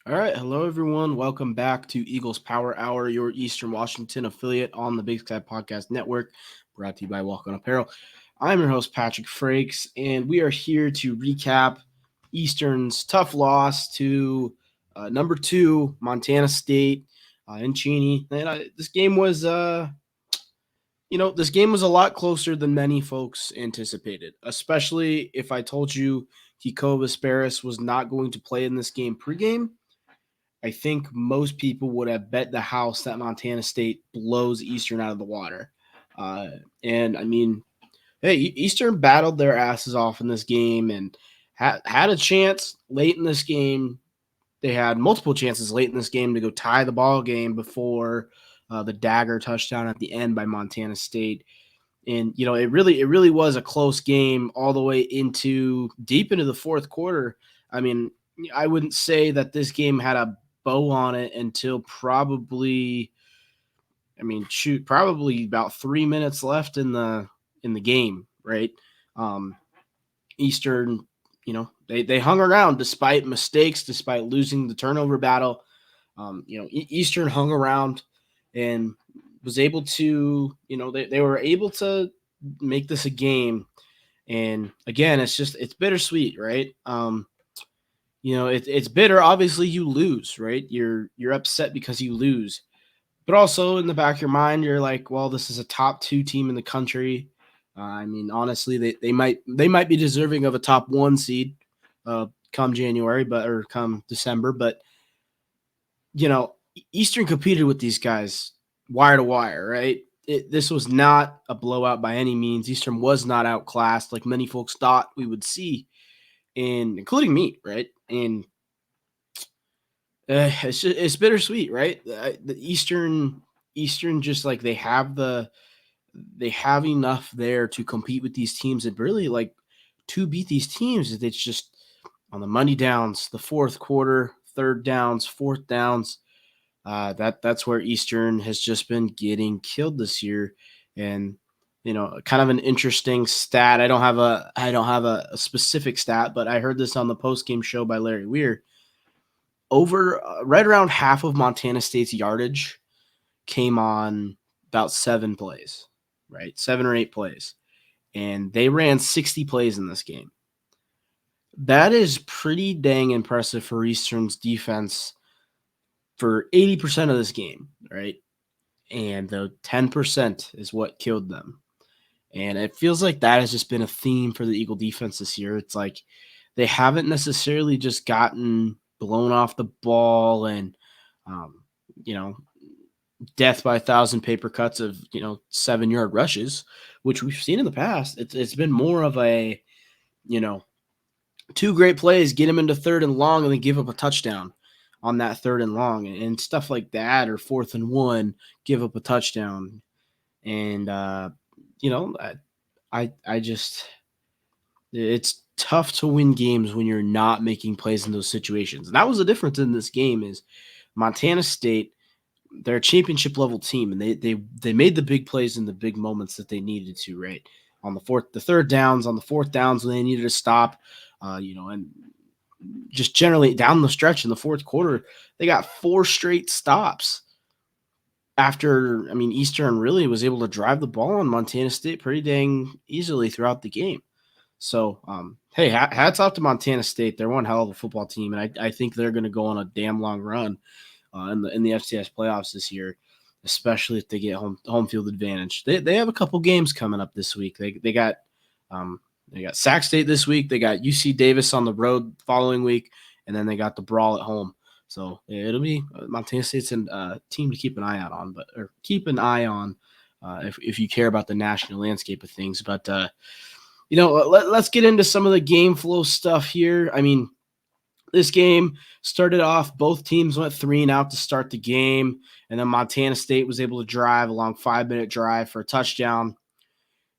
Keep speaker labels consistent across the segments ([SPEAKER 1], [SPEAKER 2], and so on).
[SPEAKER 1] All right, hello everyone. Welcome back to Eagles Power Hour, your Eastern Washington affiliate on the Big Sky Podcast Network, brought to you by Walk On Apparel. I'm your host Patrick Frakes, and we are here to recap Eastern's tough loss to number two Montana State in Cheney. And this game was a lot closer than many folks anticipated, especially if I told you Kiko Vesperis was not going to play in this game pregame. I think most people would have bet the house that Montana State blows Eastern out of the water. Uh, and I mean, hey, Eastern battled their asses off in this game and had a chance late in this game. They had multiple chances late in this game to go tie the ball game before the dagger touchdown at the end by Montana State. And it really was a close game all the way into deep into the fourth quarter. I mean, I wouldn't say that this game had a bow on it until probably about 3 minutes left in the game, right? Um, Eastern, they hung around despite mistakes, despite losing the turnover battle. Eastern hung around and was able to, they were able to make this a game. And again, it's bittersweet, right? It's bitter. Obviously, you lose, right? You're upset because you lose, but also in the back of your mind, you're like, well, this is a top two team in the country. Honestly, they might be deserving of a top one seed come January, or come December. But Eastern competed with these guys wire to wire, right? This was not a blowout by any means. Eastern was not outclassed like many folks thought we would see, and including me, right? And it's bittersweet, right? The Eastern just like they have enough there to compete with these teams and really like to beat these teams. It's just on the money downs, the fourth quarter, third downs, fourth downs. That's where Eastern has just been getting killed this year, and kind of an interesting stat. I don't have a specific stat, but I heard this on the post game show by Larry Weir. Over right around half of Montana State's yardage came on about 7 plays, right? 7 or 8 plays, and they ran 60 plays in this game. That is pretty dang impressive for Eastern's defense for 80% of this game, right? And the 10% is what killed them. And it feels like that has just been a theme for the Eagle defense this year. It's like they haven't necessarily just gotten blown off the ball and, um, you know, death by a thousand paper cuts of 7 yard rushes, which we've seen in the past. It's been more of a you know two great plays, get him into third and long, and then give up a touchdown on that third and long, and stuff like that, or fourth and one, give up a touchdown, and you know, I just it's tough to win games when you're not making plays in those situations. And that was the difference in this game is Montana State, they're a championship level team, and they made the big plays in the big moments that they needed to, right? On the third downs, on the fourth downs when they needed to stop, and just generally down the stretch in the fourth quarter, they got four straight stops after, Eastern really was able to drive the ball on Montana State pretty dang easily throughout the game. So, hey, hats off to Montana State. They're one hell of a football team, and I think they're going to go on a damn long run in the FCS playoffs this year, especially if they get home field advantage. They have a couple games coming up this week. They got Sac State this week. They got UC Davis on the road following week, and then they got the Brawl at home. So it'll be Montana State's a team to keep an eye out on, or keep an eye on if you care about the national landscape of things. But let's get into some of the game flow stuff here. This game started off, both teams went 3-and-out to start the game, and then Montana State was able to drive a long 5-minute drive for a touchdown.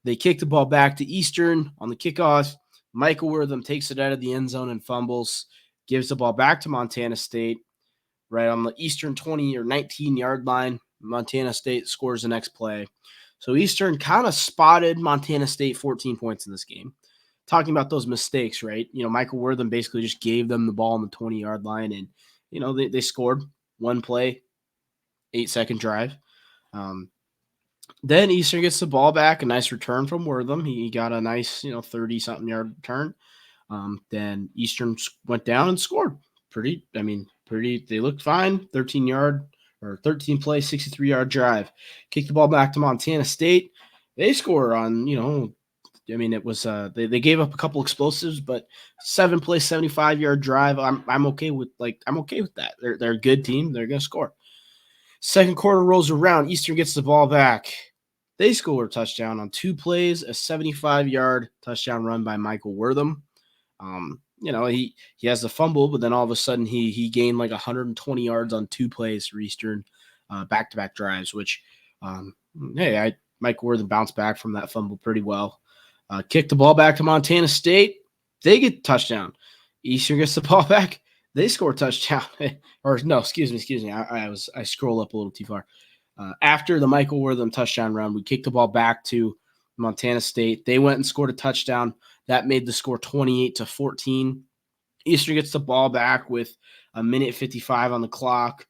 [SPEAKER 1] They kicked the ball back to Eastern on the kickoff. Michael Wortham takes it out of the end zone and fumbles, gives the ball back to Montana State right on the Eastern 20 or 19-yard line. Montana State scores the next play. So Eastern kind of spotted Montana State 14 points in this game. talking about those mistakes, right? Michael Wortham basically just gave them the ball on the 20-yard line, and they scored one play, 8-second drive. Then Eastern gets the ball back, a nice return from Wortham. He got a nice 30-something yard return. Then Eastern went down and scored. Pretty. They looked fine. 13 play, 63-yard drive. Kicked the ball back to Montana State. They score on, it was they gave up a couple explosives, but 7 play, 75-yard drive. I'm okay with that. They're a good team. They're gonna score. Second quarter rolls around. Eastern gets the ball back. They score a touchdown on 2 plays, a 75-yard touchdown run by Michael Wortham. He has the fumble, but then all of a sudden he gained like 120 yards on 2 plays for Eastern, back-to-back drives, which, Mike Wortham bounced back from that fumble pretty well. Kicked the ball back to Montana State. They get the touchdown. Eastern gets the ball back. They score a touchdown. Or no, excuse me. I scroll up a little too far. After the Michael Wortham touchdown run, we kicked the ball back to Montana State. They went and scored a touchdown. That made the score 28-14. Eastern gets the ball back with a minute 55 on the clock.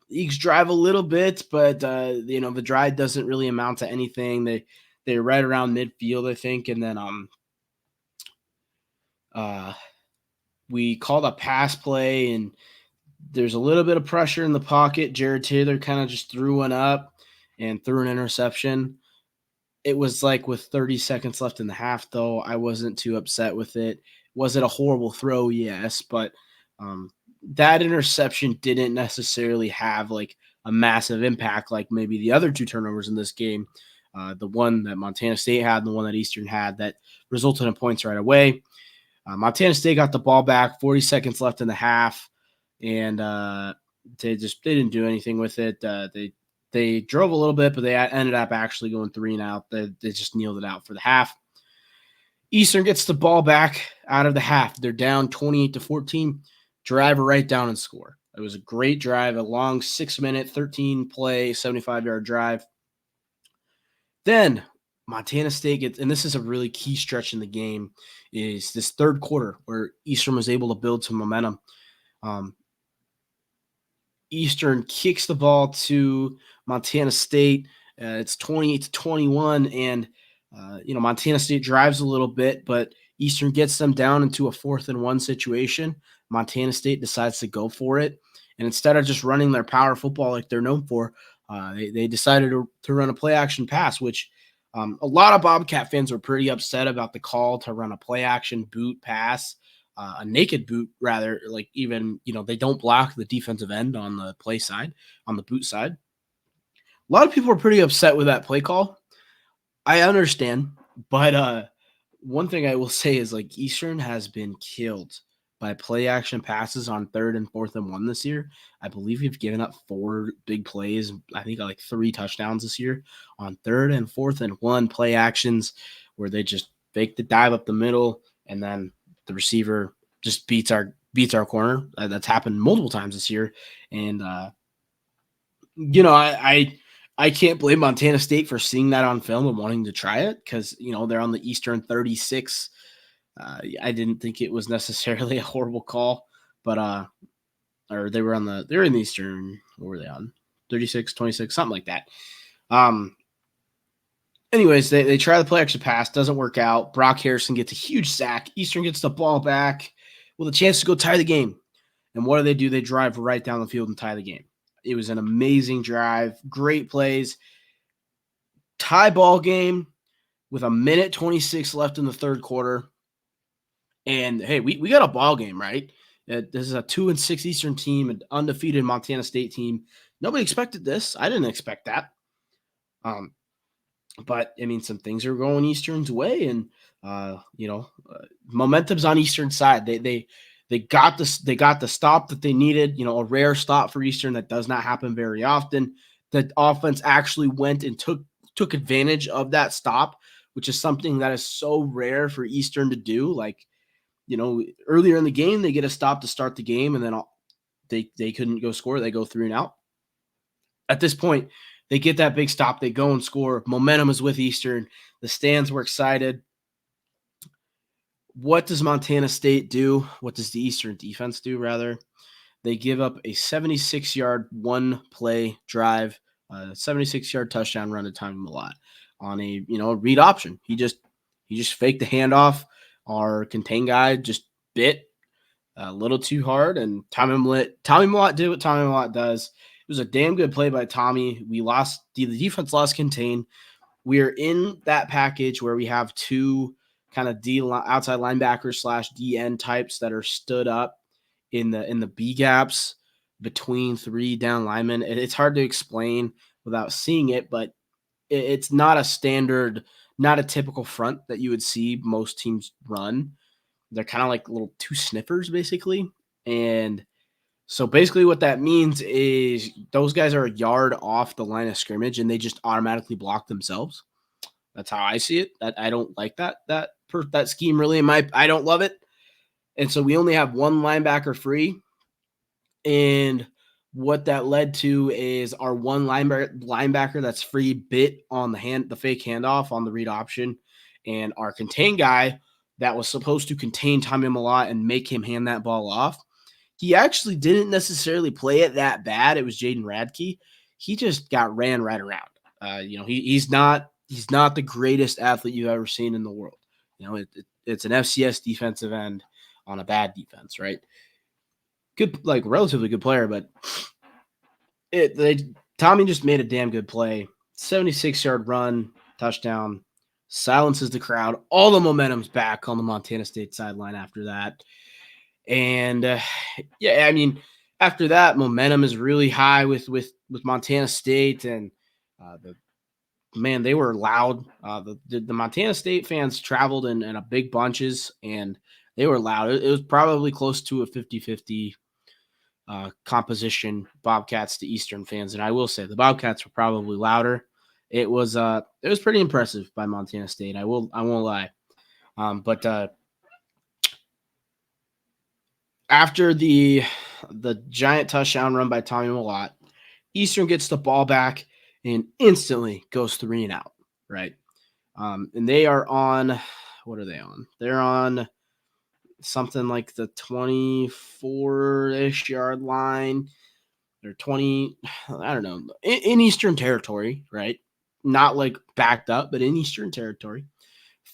[SPEAKER 1] Eagles drive a little bit, but the drive doesn't really amount to anything. They're right around midfield, I think, and then we called a pass play, and there's a little bit of pressure in the pocket. Jared Taylor kind of just threw one up and threw an interception. It was like with 30 seconds left in the half, though. I wasn't too upset with it. Was it a horrible throw? Yes, but that interception didn't necessarily have like a massive impact like maybe the other 2 turnovers in this game. The one that Montana State had and the one that Eastern had that resulted in points right away. Montana State got the ball back, 40 seconds left in the half, and they didn't do anything with it. They drove a little bit, but they ended up actually going 3 and out. They just kneeled it out for the half. Eastern gets the ball back out of the half. They're down 28-14. Drive right down and score. It was a great drive, a long 6-minute, 13-play, 75-yard drive. Then Montana State gets, and this is a really key stretch in the game, is this third quarter where Eastern was able to build some momentum. Eastern kicks the ball to Montana State. It's 28-21, and Montana State drives a little bit, but Eastern gets them down into a 4th-and-1 situation. Montana State decides to go for it, and instead of just running their power football like they're known for, they decided to run a play-action pass, which a lot of Bobcat fans were pretty upset about the call to run a play-action boot pass. A naked boot, rather, like even, they don't block the defensive end on the play side, on the boot side. A lot of people are pretty upset with that play call. I understand, but one thing I will say is like Eastern has been killed by play action passes on 3rd and 4th-and-1 this year. I believe we've given up 4 big plays. I think like 3 touchdowns this year on 3rd and 4th-and-1 play actions where they just fake the dive up the middle and then the receiver just beats our corner. That's happened multiple times this year. And, I can't blame Montana State for seeing that on film and wanting to try it because, they're on the Eastern 36. I didn't think it was necessarily a horrible call, but or they're in the Eastern. What were they on? 36, 26, something like that. Anyways, they try the play action pass, doesn't work out. Brock Harrison gets a huge sack. Eastern gets the ball back with a chance to go tie the game. And what do? They drive right down the field and tie the game. It was an amazing drive, great plays, tie ball game with a minute 26 left in the third quarter. And hey, we got a ball game, right? This is a 2-6 Eastern team, an undefeated Montana State team. Nobody expected this. I didn't expect that. But some things are going Eastern's way, and momentum's on Eastern's side. They got the stop that they needed. A rare stop for Eastern that does not happen very often. The offense actually went and took advantage of that stop, which is something that is so rare for Eastern to do. Like, earlier in the game, they get a stop to start the game, and then they couldn't go score. They go 3 and out. At this point, they get that big stop. They go and score. Momentum is with Eastern. The stands were excited. what does Montana State do? What does the Eastern defense do, rather? They give up a 76-yard one-play drive, a 76-yard touchdown run to Tommy Mellott on a read option. He just faked the handoff. Our contain guy just bit a little too hard, and Tommy Mellott did what Tommy Mellott does. It was a damn good play by Tommy. We lost the defense lost contain. We are in that package where we have two kind of outside linebackers / DN types that are stood up in the B gaps between three down linemen. It's hard to explain without seeing it, but it's not a standard, not a typical front that you would see most teams run. They're kind of like little two sniffers, basically. And so basically what that means is those guys are a yard off the line of scrimmage and they just automatically block themselves. That's how I see it. I don't like that scheme really. I don't love it. And so we only have one linebacker free. And what that led to is our one linebacker that's free bit on the fake handoff on the read option. And our contain guy that was supposed to contain Tommy Mellott and make him hand that ball off, he actually didn't necessarily play it that bad. It was Jaden Radke. He just got ran right around. He's not the greatest athlete you've ever seen in the world. It's an FCS defensive end on a bad defense, right? Good, like relatively good player, but Tommy just made a damn good play. 76-yard run, touchdown, silences the crowd. All the momentum's back on the Montana State sideline after that. And after that, momentum is really high with Montana State, and they were loud. The Montana State fans traveled in a big bunches, and they were loud. It was probably close to a 50-50 composition, Bobcats to Eastern fans, and I will say the Bobcats were probably louder. It was pretty impressive by Montana State. I won't lie. But after the giant touchdown run by Tommy Mellott, Eastern gets the ball back and instantly goes 3 and out, right? And they are on, what are they on? They're on something like the 24-ish yard line. They're 20, I don't know, in Eastern territory, right? Not like backed up, but in Eastern territory.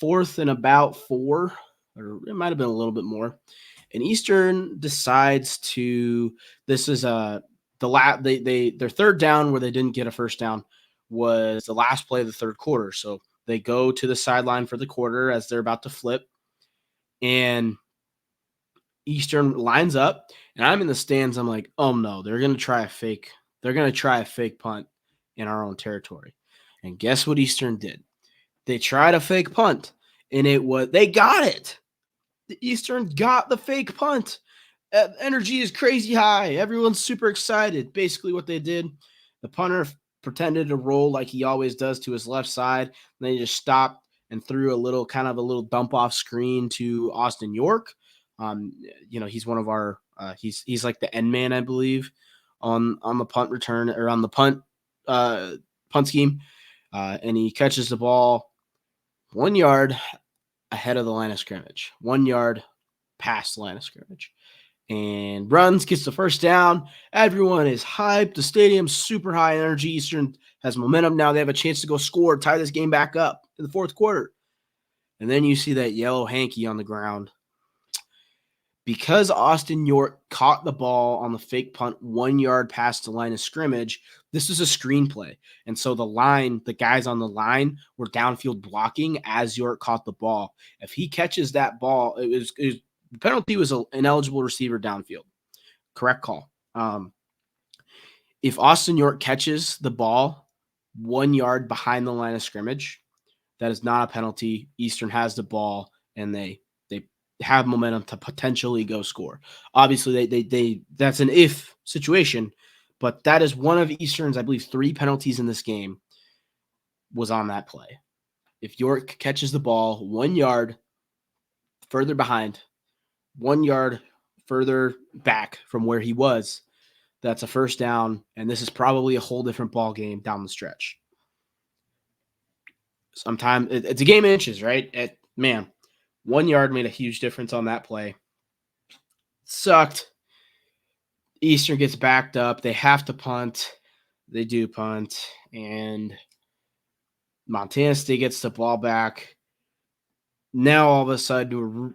[SPEAKER 1] 4th and about 4, or it might have been a little bit more. And Eastern decides to, this is their third down where they didn't get a first down was the last play of the third quarter. So they go to the sideline for the quarter as they're about to flip, and Eastern lines up, and I'm in the stands. I'm like, oh no, they're going to try a fake. They're going to try a fake punt in our own territory. And guess what Eastern did? They tried a fake punt, and they got it. The Eastern got the fake punt. Energy is crazy high. Everyone's super excited. Basically what they did, the punter pretended to roll like he always does to his left side. And then he just stopped and threw a little dump off screen to Austin York. He's one of our he's like the end man, I believe, on the punt return or on the punt scheme. And he catches the ball 1 yard ahead of the line of scrimmage, 1 yard past the line of scrimmage, and runs, gets the first down. Everyone is hyped. The stadium's super high energy. Eastern has momentum now. They have a chance to go score, tie this game back up in the fourth quarter. And then you see that yellow hanky on the ground. Because Austin York caught the ball on the fake punt 1 yard past the line of scrimmage, this is a screenplay. And so the guys on the line were downfield blocking as York caught the ball. If he catches that ball, the penalty was an ineligible receiver downfield. Correct call. If Austin York catches the ball 1 yard behind the line of scrimmage, that is not a penalty. Eastern has the ball, and they have momentum to potentially go score. Obviously, they that's an if situation, but that is one of Eastern's, I believe, 3 penalties in this game was on that play. If York catches the ball 1 yard further behind, 1 yard further back from where he was, that's a first down, and this is probably a whole different ball game down the stretch. Sometimes it's a game of inches, right? 1 yard made a huge difference on that play. Sucked. Eastern gets backed up. They have to punt. They do punt. And Montana State gets the ball back. Now all of a sudden,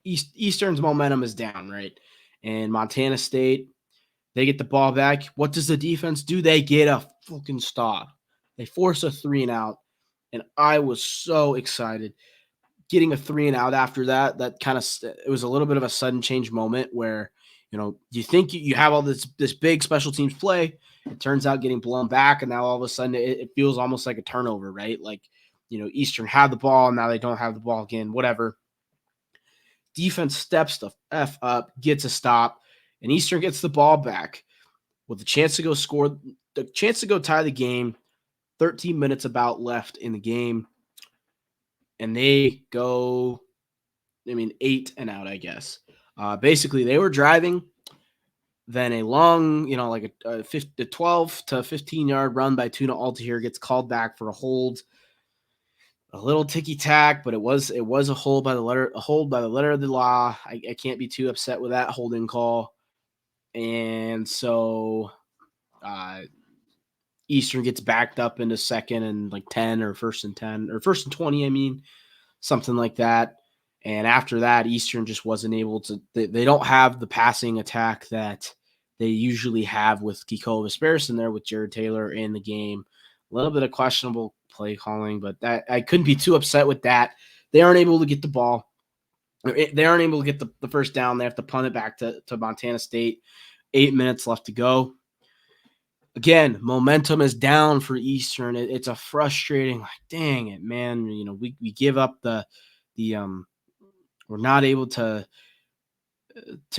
[SPEAKER 1] Eastern's momentum is down, right? And Montana State, they get the ball back. What does the defense do? They get a fucking stop. They force a 3 and out. And I was so excited. Getting a 3 and out after that kind of, it was a little bit of a sudden change moment where, you think you have all this big special teams play. It turns out getting blown back, and now all of a sudden it feels almost like a turnover, right? Like, Eastern had the ball, now they don't have the ball again, whatever. Defense steps the F up, gets a stop, and Eastern gets the ball back with a chance to go score, the chance to go tie the game. 13 minutes about left in the game. And they go, 8 and out, I guess. Basically, they were driving. Then a long, like a 12 to 15-yard run by Tuna Altier gets called back for a hold. A little ticky-tack, but it was a hold by the letter of the law. I can't be too upset with that holding call. And so Eastern gets backed up into second and like 10 or first and 10 or first and 20, something like that. And after that, Eastern just wasn't able to. They don't have the passing attack that they usually have with Kiko Vesperis in there with Jared Taylor in the game. A little bit of questionable play calling, but that I couldn't be too upset with that. They aren't able to get the ball. They aren't able to get the first down. They have to punt it back to Montana State. 8 minutes left to go. Again, momentum is down for Eastern. It's a frustrating, like, dang it, man. We give up the we're not able to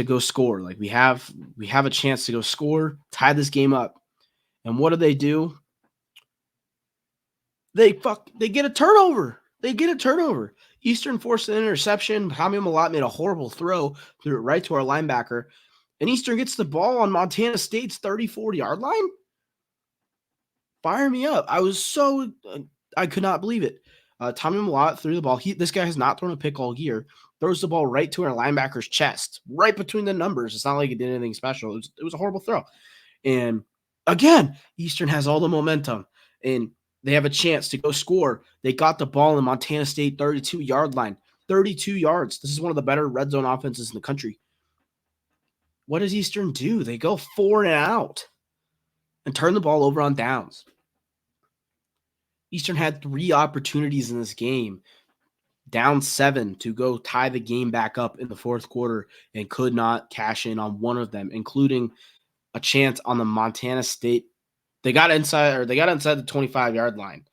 [SPEAKER 1] go score. Like we have a chance to go score, tie this game up. And what do? They get a turnover. Eastern forced an interception. Hami Malat made a horrible throw, threw it right to our linebacker. And Eastern gets the ball on Montana State's 34-yard line. Fire me up. I could not believe it. Tommy Malat threw the ball. This guy has not thrown a pick all year. Throws the ball right to our linebacker's chest, right between the numbers. It's not like it did anything special. It was a horrible throw. And again, Eastern has all the momentum, and they have a chance to go score. They got the ball in the Montana State 32-yard line. 32 yards. This is one of the better red zone offenses in the country. What does Eastern do? They go 4 and out and turn the ball over on downs. Eastern had 3 opportunities in this game, down 7 to go tie the game back up in the fourth quarter, and could not cash in on one of them, including a chance on the Montana State. They got inside the 25-yard line,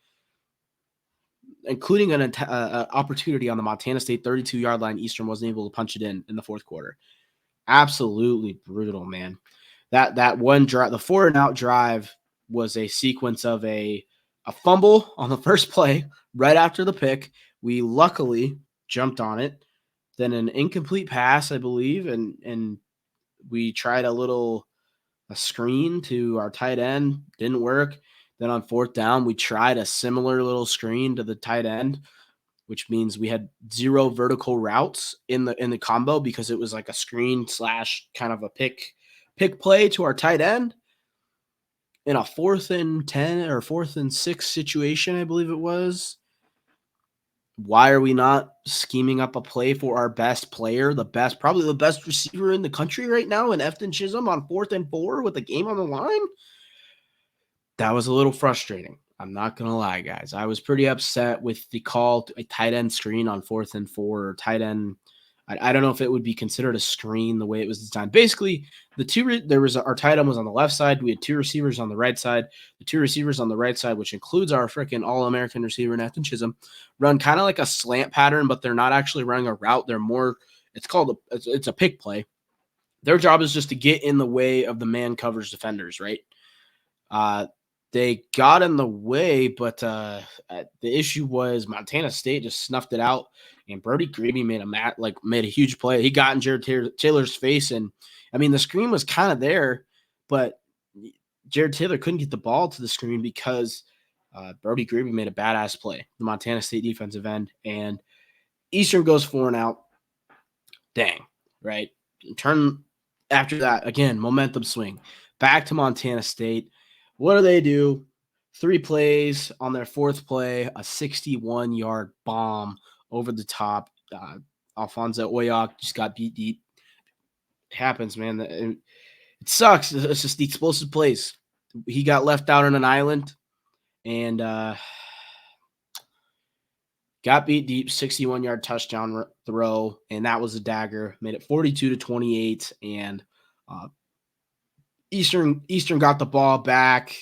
[SPEAKER 1] including an opportunity on the Montana State 32-yard line. Eastern wasn't able to punch it in the fourth quarter. Absolutely brutal, man. That one drive, the 4 and out drive, was a sequence of a fumble on the first play right after the pick. We luckily jumped on it. Then an incomplete pass, I believe, and we tried a screen to our tight end. Didn't work. Then on 4th down, we tried a similar little screen to the tight end, which means we had 0 vertical routes in the combo because it was like a screen / kind of a pick play to our tight end. In a 4th and 10 or 4th and 6 situation, I believe it was. Why are we not scheming up a play for our best player, probably the best receiver in the country right now, in Efton Chisholm on 4th and 4 with the game on the line? That was a little frustrating. I'm not going to lie, guys. I was pretty upset with the call to a tight end screen on 4th and 4, or tight end. I don't know if it would be considered a screen the way it was designed. Basically, our tight end was on the left side. We had 2 receivers on the right side. The 2 receivers on the right side, which includes our freaking All-American receiver, Nathan Chisholm, run kind of like a slant pattern, but they're not actually running a route. They're more, it's a pick play. Their job is just to get in the way of the man coverage defenders, right? They got in the way, but the issue was Montana State just snuffed it out, and Brody Grebe made a huge play. He got in Jared Taylor's face, and the screen was kind of there, but Jared Taylor couldn't get the ball to the screen because Brody Grebe made a badass play, the Montana State defensive end, and Eastern goes 4-and-out. Dang, right? Turn after that again, momentum swing back to Montana State. What do they do? 3 plays on their 4th play, a 61-yard bomb over the top. Alfonso Oyok just got beat deep. It happens, man. It sucks. It's just the explosive plays. He got left out on an island and got beat deep, 61-yard touchdown throw, and that was a dagger. Made it 42-28, and Eastern got the ball back,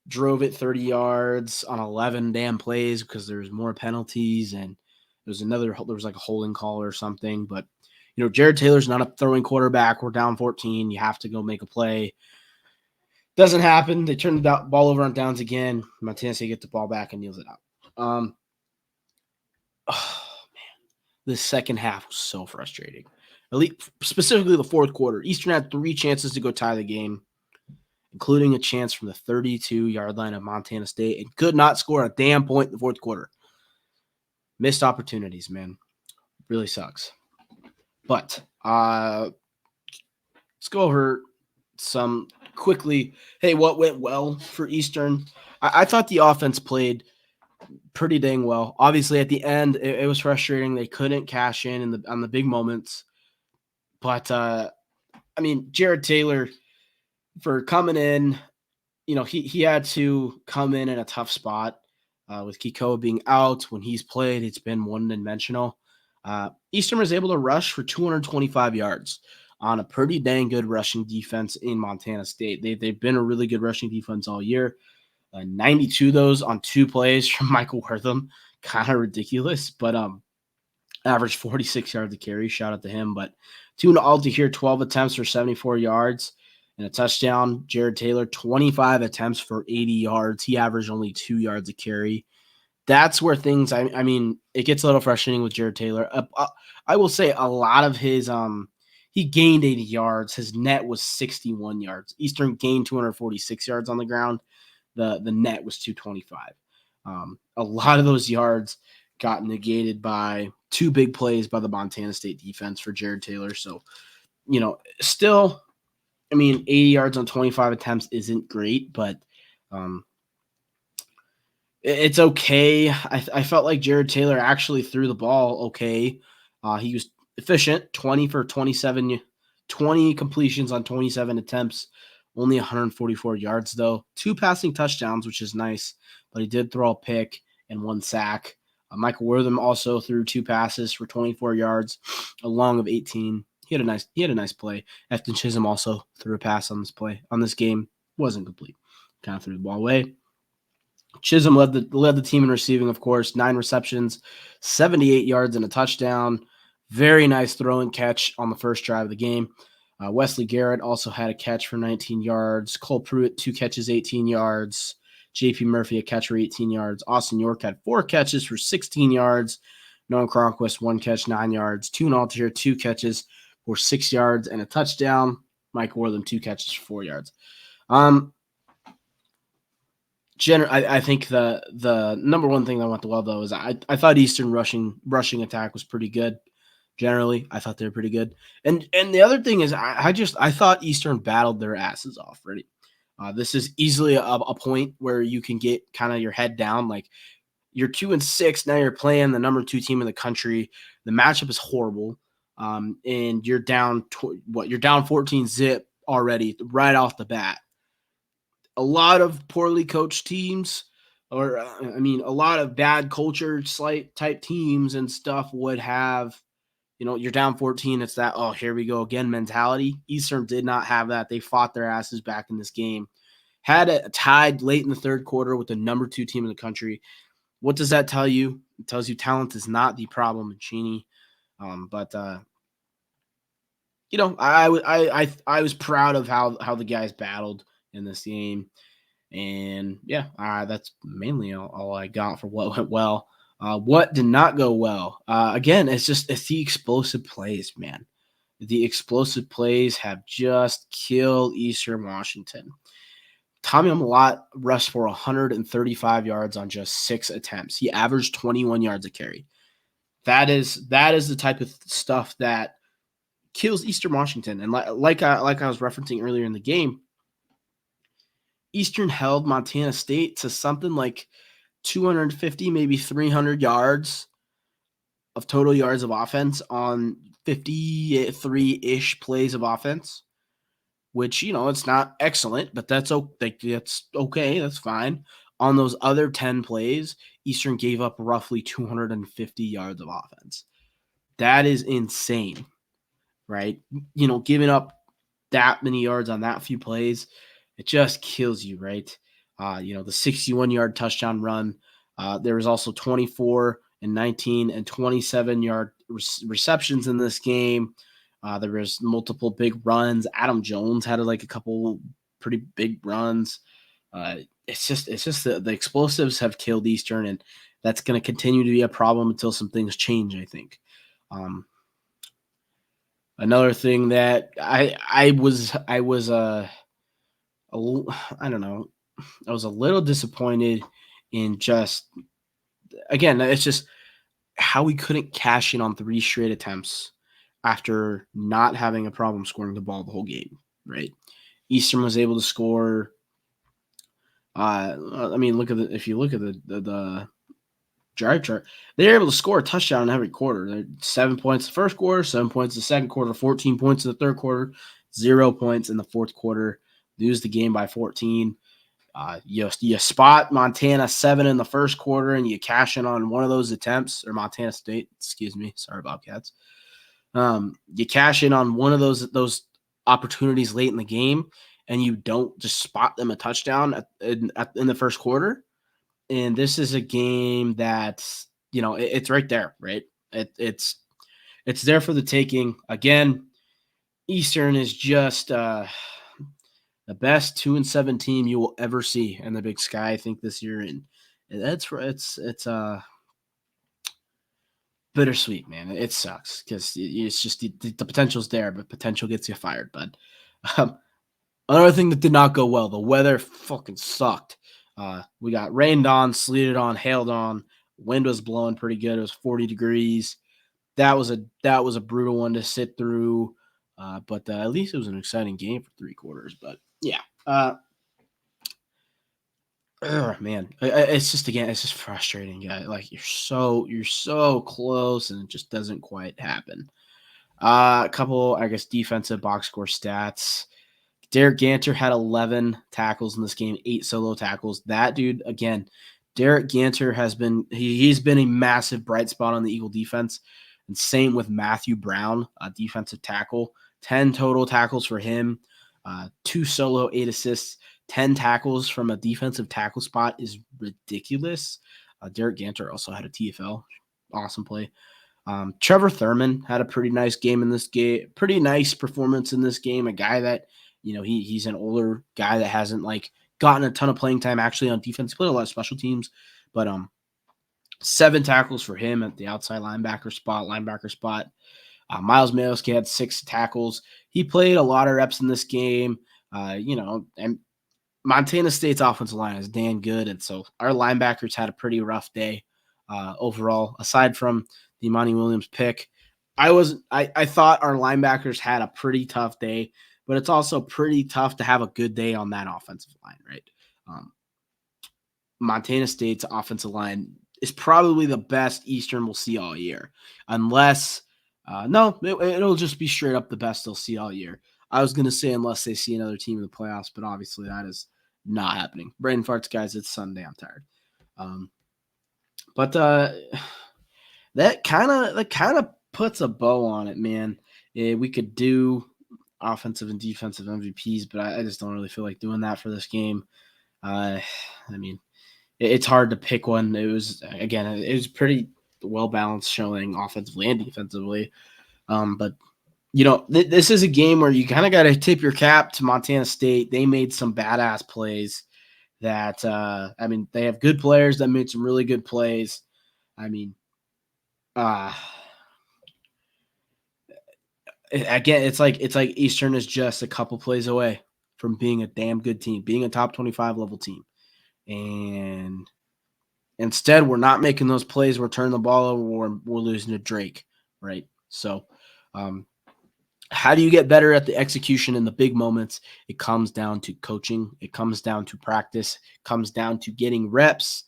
[SPEAKER 1] drove it 30 yards on 11 damn plays because there's more penalties, and there was like a holding call or something. But Jared Taylor's not a throwing quarterback. We're down 14. You have to go make a play. Doesn't happen. They turn the ball over on downs again. Montana State gets the ball back and kneels it out. Oh man, the second half was so frustrating. At least specifically the 4th quarter. Eastern had 3 chances to go tie the game, including a chance from the 32-yard line of Montana State, and could not score a damn point in the 4th quarter. Missed opportunities, man. Really sucks. But let's go over some quickly. Hey, what went well for Eastern? I thought the offense played pretty dang well. Obviously, at the end, it was frustrating. They couldn't cash in on the big moments. But, Jared Taylor, for coming in, he had to come in a tough spot with Kikoa being out. When he's played, it's been one-dimensional. Eastern was able to rush for 225 yards on a pretty dang good rushing defense in Montana State. They've been a really good rushing defense all year. 92 of those on 2 plays from Michael Wortham. Kind of ridiculous, but averaged 46 yards a carry. Shout out to him. But 2 to all to here, 12 attempts for 74 yards and a touchdown. Jared Taylor, 25 attempts for 80 yards. He averaged only 2 yards a carry. That's where things, it gets a little frustrating with Jared Taylor. I will say a lot of his, he gained 80 yards. His net was 61 yards. Eastern gained 246 yards on the ground. The net was 225. A lot of those yards got negated by 2 big plays by the Montana State defense for Jared Taylor. So, still, 80 yards on 25 attempts isn't great, but it's okay. I felt like Jared Taylor actually threw the ball okay. He was efficient, 20 for 27, 20 completions on 27 attempts, only 144 yards, though. 2 passing touchdowns, which is nice, but he did throw a pick and 1 sack. Michael Wortham also threw 2 passes for 24 yards, a long of 18. He had a nice play. Efton Chisholm also threw a pass on this game. Wasn't complete. Kind of threw the ball away. Chisholm led the team in receiving, of course, 9 receptions, 78 yards and a touchdown. Very nice throw and catch on the first drive of the game. Wesley Garrett also had a catch for 19 yards. Cole Pruitt, 2 catches, 18 yards. J.P. Murphy, a catch for 18 yards. Austin York had 4 catches for 16 yards. Noah Cronquist, 1 catch, 9 yards. Tune Altier, 2 catches for 6 yards and a touchdown. Mike Wortham, 2 catches for 4 yards. I think the number one thing that went well, though, is I thought Eastern rushing attack was pretty good. Generally, I thought they were pretty good. And the other thing is I thought Eastern battled their asses off. Ready? This is easily a point where you can get kind of your head down. Like, you're 2-6, now you're playing the number 2 team in the country. The matchup is horrible, and you're down you're down 14 zip already right off the bat. A lot of poorly coached teams, or a lot of bad culture slight type teams and stuff would have, you're down 14. It's that, oh, here we go again mentality. Eastern did not have that. They fought their asses back in this game. Had it tied late in the 3rd quarter with the number 2 team in the country. What does that tell you? It tells you talent is not the problem in Cheney. But I was proud of how the guys battled in this game. And yeah, that's mainly all I got for what went well. What did not go well? Again, it's the explosive plays, man. The explosive plays have just killed Eastern Washington. Tommy Amalot rushed for 135 yards on just 6 attempts. He averaged 21 yards a carry. that is the type of stuff that kills Eastern Washington. And like I was referencing earlier in the game, Eastern held Montana State to something like 250, maybe 300 yards of total yards of offense on 53-ish plays of offense, which, it's not excellent, but that's okay. That's fine. On those other 10 plays, Eastern gave up roughly 250 yards of offense. That is insane, right? Giving up that many yards on that few plays, it just kills you, right? The 61-yard touchdown run. There was also 24 and 19 and 27-yard receptions in this game. There was multiple big runs. Adam Jones had a couple pretty big runs. It's just the explosives have killed Eastern, and that's going to continue to be a problem until some things change, I think. Another thing that I was I don't know, I was a little disappointed in just, again, it's just how we couldn't cash in on 3 straight attempts after not having a problem scoring the ball the whole game, right? Eastern was able to score. If you look at the drive chart, they're able to score a touchdown in every quarter. They're 7 points the first quarter, 7 points the second quarter, 14 points in the third quarter, 0 points in the fourth quarter. Lose the game by 14. You spot Montana 7 in the first quarter, and you cash in on one of those attempts, or Montana State, excuse me, sorry, Bobcats. You cash in on one of those opportunities late in the game, and you don't just spot them a touchdown in the first quarter. And this is a game that's, it's right there, right? It's there for the taking. Again, Eastern is just the best 2-7 team you will ever see in the Big Sky, I think, this year, and it's bittersweet, man. It sucks because it's just the potential's there, but potential gets you fired. But another thing that did not go well, the weather fucking sucked. We got rained on, sleeted on, hailed on. Wind was blowing pretty good. It was 40 degrees. That was a brutal one to sit through. But at least it was an exciting game for 3 quarters. But yeah, man, it's just frustrating, guy. Like you're so close, and it just doesn't quite happen. A couple, I guess, defensive box score stats. Derek Ganter had 11 tackles in this game, 8 solo tackles. That dude, again, Derek Ganter he's been a massive bright spot on the Eagle defense, and same with Matthew Brown, a defensive tackle. 10 total tackles for him, 2 solo, 8 assists. 10 tackles from a defensive tackle spot is ridiculous. Derek Ganter also had a TFL. Awesome play. Trevor Thurman had a pretty nice game in this game. Pretty nice performance in this game. A guy that, he's an older guy that hasn't gotten a ton of playing time actually on defense. He played a lot of special teams, but 7 tackles for him at the outside linebacker spot. Miles Mayoski had 6 tackles. He played a lot of reps in this game. And Montana State's offensive line is damn good, and so our linebackers had a pretty rough day overall. Aside from the Imani Williams pick, I thought our linebackers had a pretty tough day, but it's also pretty tough to have a good day on that offensive line, right? Montana State's offensive line is probably the best Eastern will see all year, unless it'll just be straight up the best they'll see all year. I was going to say unless they see another team in the playoffs, but obviously that is not happening. Braden farts, guys. It's Sunday. I'm tired. But that kind of puts a bow on it, man. We could do offensive and defensive MVPs, but I just don't really feel like doing that for this game. It's hard to pick one. It was pretty well balanced showing offensively and defensively. But this is a game where you kind of got to tip your cap to Montana State. They made some badass plays that, they have good players that made some really good plays. Again, it's like Eastern is just a couple plays away from being a damn good team, being a top 25 level team. And Instead, we're not making those plays. We're turning the ball over. We're losing to Drake, right? So, how do you get better at the execution in the big moments? It comes down to coaching. It comes down to practice. It comes down to getting reps.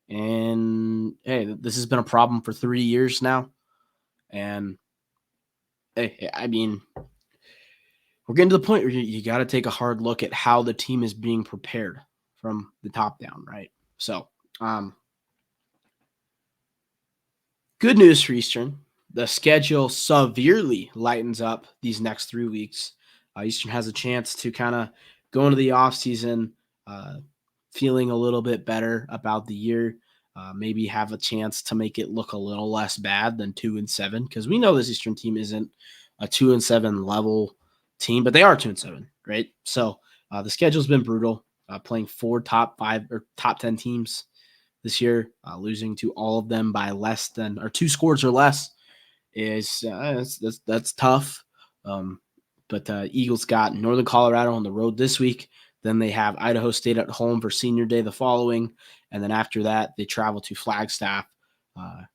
[SPEAKER 1] And hey, this has been a problem for 3 years now. And hey, I mean, we're getting to the point where you got to take a hard look at how the team is being prepared from the top down, right? So, good news for Eastern. The schedule severely lightens up these next 3 weeks. Eastern has a chance to kind of go into the offseason feeling a little bit better about the year. Maybe have a chance to make it look a little less bad than 2-7, because we know this Eastern team isn't a 2-7 level team, but they are 2-7, right? So the schedule's been brutal. Playing 4 top 5 or top 10 teams this year, losing to all of them by less than or 2 scores or less is that's tough. But Eagles got Northern Colorado on the road this week. Then they have Idaho State at home for Senior Day the following, and then after that they travel to Flagstaff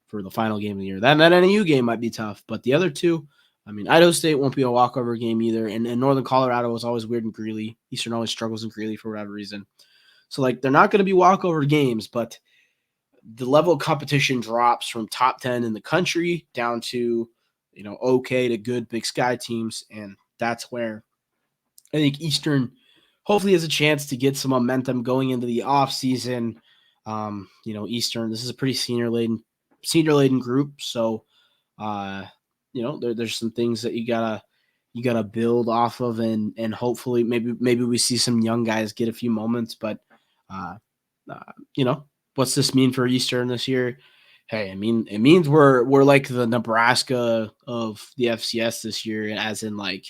[SPEAKER 1] for the final game of the year. That NAU game might be tough, but the other two, I mean, Idaho State won't be a walkover game either, and Northern Colorado was always weird in Greeley. Eastern always struggles in Greeley for whatever reason. So like they're not going to be walkover games, but the level of competition drops from top 10 in the country down to, okay to good Big Sky teams. And that's where I think Eastern hopefully has a chance to get some momentum going into the off season. Eastern, this is a pretty senior laden group. So, there's some things that you gotta build off of, and hopefully maybe we see some young guys get a few moments, but what's this mean for Eastern this year? Hey, I mean, it means we're like the Nebraska of the FCS this year, as in like,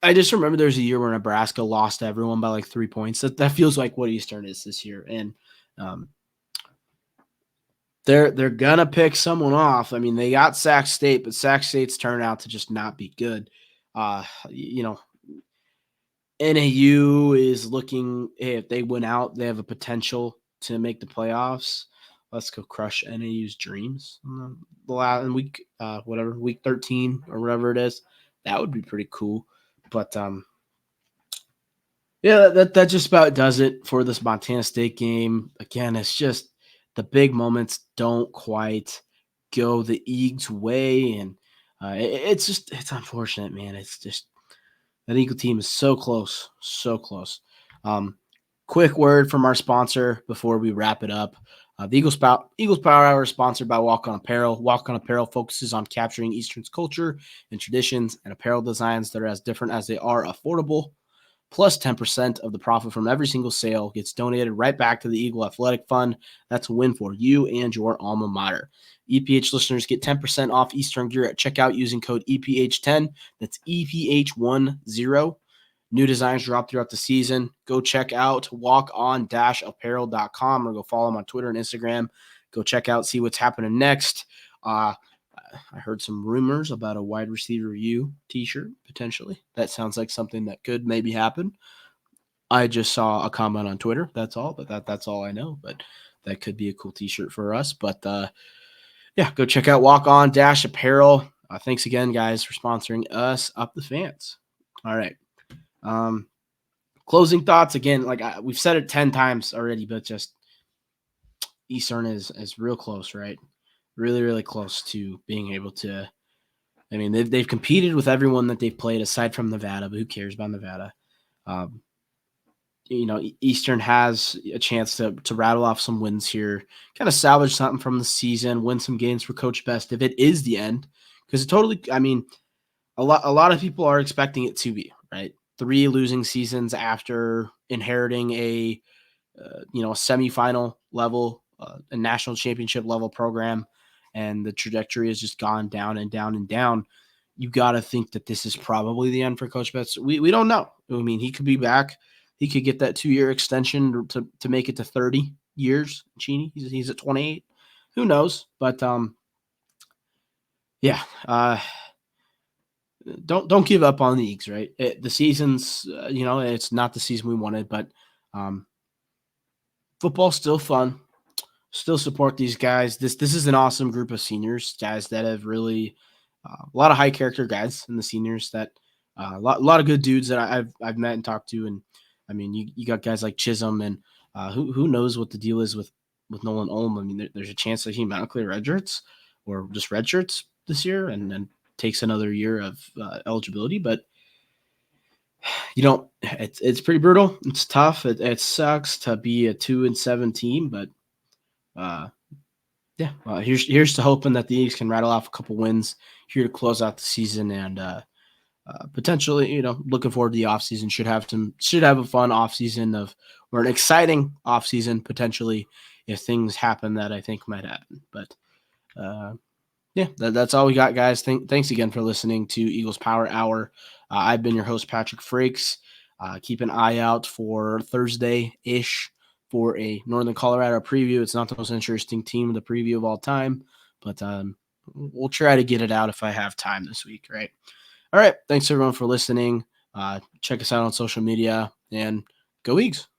[SPEAKER 1] I just remember there's a year where Nebraska lost to everyone by like 3 points. That feels like what Eastern is this year, and they're gonna pick someone off. I mean, they got Sac State, but Sac State's turned out to just not be good. NAU is looking, hey, if they win out, they have a potential to make the playoffs. Let's go crush NAU's dreams in week, week 13 or whatever it is. That would be pretty cool. But yeah, that just about does it for this Montana State game. Again, it's just the big moments don't quite go the Eagles' way, and it's unfortunate, man. It's just that Eagle team is so close, so close. Quick word from our sponsor before we wrap it up. The Eagles Power Hour is sponsored by Walk On Apparel. Walk On Apparel focuses on capturing Eastern's culture and traditions and apparel designs that are as different as they are affordable. Plus 10% of the profit from every single sale gets donated right back to the Eagle Athletic Fund. That's a win for you and your alma mater. EPH listeners get 10% off Eastern gear at checkout using code EPH10. That's EPH10. New designs drop throughout the season. Go check out walkon-apparel.com or go follow them on Twitter and Instagram. Go check out, see what's happening next. I heard some rumors about a wide receiver U t-shirt, potentially. That sounds like something that could maybe happen. I just saw a comment on Twitter. That's all, but that's all I know. But that could be a cool t-shirt for us. But yeah, go check out Walk On-Apparel. Thanks again, guys, for sponsoring us, Up the Fans. All right. Closing thoughts again. Like we've said it 10 times already, but just Eastern is real close, right? Really, really close to being able to. I mean, they've competed with everyone that they've played aside from Nevada, but who cares about Nevada? Eastern has a chance to rattle off some wins here, kind of salvage something from the season, win some games for Coach Best if it is the end, because a lot of people are expecting it to be, right? 3 losing seasons after inheriting a semifinal level, a national championship level program, and the trajectory has just gone down and down and down. You got to think that this is probably the end for Coach Betts. We don't know. I mean, he could be back. He could get that 2-year extension to make it to 30 years. Cheney, he's at 28. Who knows? But yeah. Don't give up on the Eagles, right? The season's, it's not the season we wanted, but football's still fun. Still support these guys. This is an awesome group of seniors, guys that have really a lot of high character guys in the seniors that a lot of good dudes that I've met and talked to. And I mean, you got guys like Chisholm and who knows what the deal is with Nolan Ulm. I mean, there's a chance that he magically redshirts or just redshirts this year and then takes another year of eligibility. But you don't. It's pretty brutal. It's tough. It sucks to be a 2-7 team, but uh, yeah. Here's to hoping that the Eagles can rattle off a couple wins here to close out the season and potentially, looking forward to the offseason. Should have a fun offseason or an exciting offseason potentially if things happen that I think might happen. But yeah, that's all we got, guys. Thanks again for listening to Eagles Power Hour. I've been your host, Patrick Frakes. Keep an eye out for Thursday-ish for a Northern Colorado preview. It's not the most interesting team, the preview of all time, but we'll try to get it out if I have time this week, right? All right. Thanks, everyone, for listening. Check us out on social media, and go Eagles.